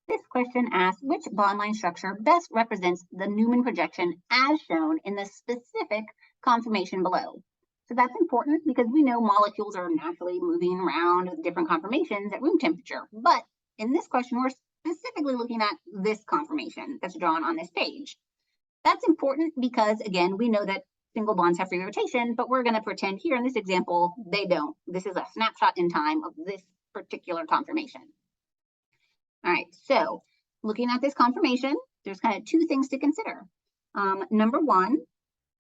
This question asks which bond line structure best represents the Newman projection as shown in the specific conformation below. So that's important because we know molecules are naturally moving around with different conformations at room temperature. But in this question, we're specifically looking at this conformation that's drawn on this page. That's important because, again, we know that single bonds have free rotation, but we're going to pretend here in this example, they don't. This is a snapshot in time of this particular conformation. All right, so looking at this conformation, there's kind of two things to consider. Number one,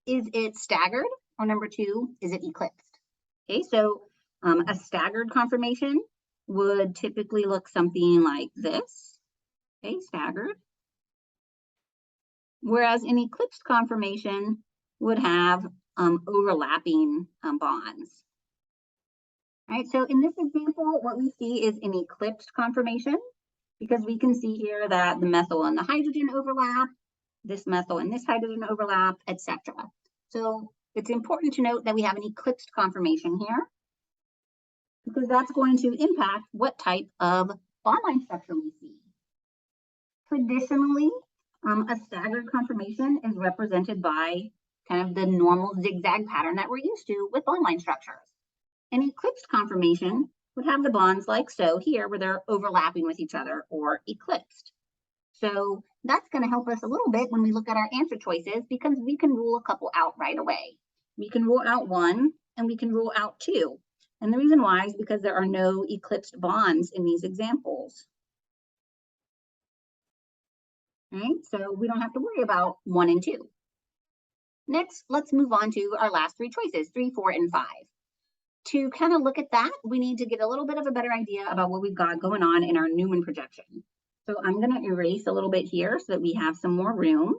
is it staggered? Or number two, is it eclipsed? Okay, so a staggered conformation would typically look something like this. Okay, staggered. Whereas an eclipsed conformation would have overlapping bonds. All right, so in this example, what we see is an eclipsed conformation because we can see here that the methyl and the hydrogen overlap, this methyl and this hydrogen overlap, etc. So it's important to note that we have an eclipsed conformation here because that's going to impact what type of bond line structure we see. Traditionally, a staggered conformation is represented by kind of the normal zigzag pattern that we're used to with bond line structures. An eclipsed conformation would have the bonds like so here where they're overlapping with each other or eclipsed. So that's going to help us a little bit when we look at our answer choices because we can rule a couple out right away. We can rule out one and we can rule out two. And the reason why is because there are no eclipsed bonds in these examples. All right, so we don't have to worry about 1 and 2. Next, let's move on to our last three choices, 3, 4, and 5. To kind of look at that, we need to get a little bit of a better idea about what we've got going on in our Newman projection. So I'm going to erase a little bit here so that we have some more room.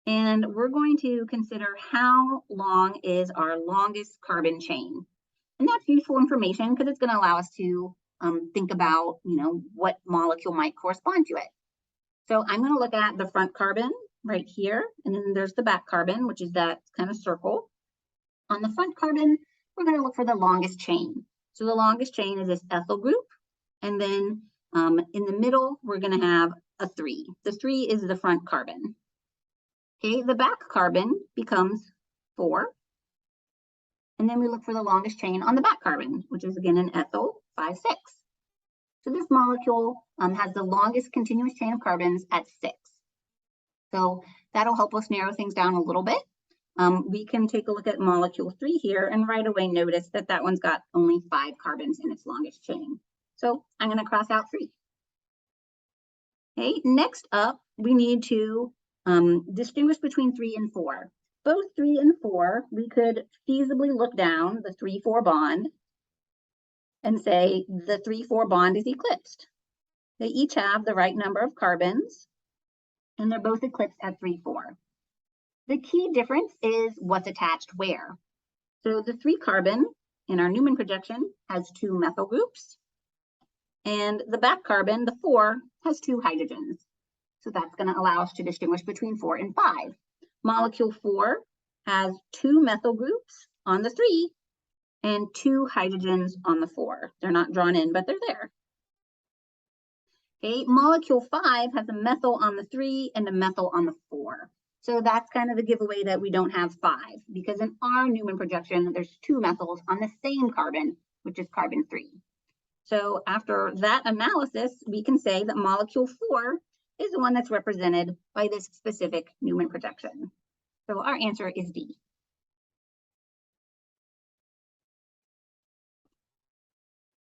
And we're going to consider how long is our longest carbon chain. And that's useful information because it's going to allow us to think about, what molecule might correspond to it. So I'm going to look at the front carbon right here, and then there's the back carbon, which is that kind of circle. On the front carbon, we're going to look for the longest chain. So the longest chain is this ethyl group, and then in the middle, we're going to have a 3. The 3 is the front carbon. Okay, the back carbon becomes 4, and then we look for the longest chain on the back carbon, which is again an ethyl 5, 6. So this molecule has the longest continuous chain of carbons at 6. So that'll help us narrow things down a little bit. We can take a look at molecule 3 here and right away notice that that one's got only 5 carbons in its longest chain. So I'm going to cross out 3. Okay, next up, we need to distinguish between 3 and 4. Both 3 and 4, we could feasibly look down the 3-4 bond and say the 3-4 bond is eclipsed. They each have the right number of carbons, and they're both eclipsed at 3-4. The key difference is what's attached where. So the 3 carbon in our Newman projection has 2 methyl groups, and the back carbon, the 4, has 2 hydrogens. So that's going to allow us to distinguish between 4 and 5. Molecule 4 has 2 methyl groups on the 3 and 2 hydrogens on the 4. They're not drawn in, but they're there. Okay, molecule 5 has a methyl on the 3 and a methyl on the 4. So that's kind of the giveaway that we don't have 5, because in our Newman projection, there's 2 methyls on the same carbon, which is carbon 3. So after that analysis, we can say that molecule 4 is the one that's represented by this specific Newman projection. So our answer is D.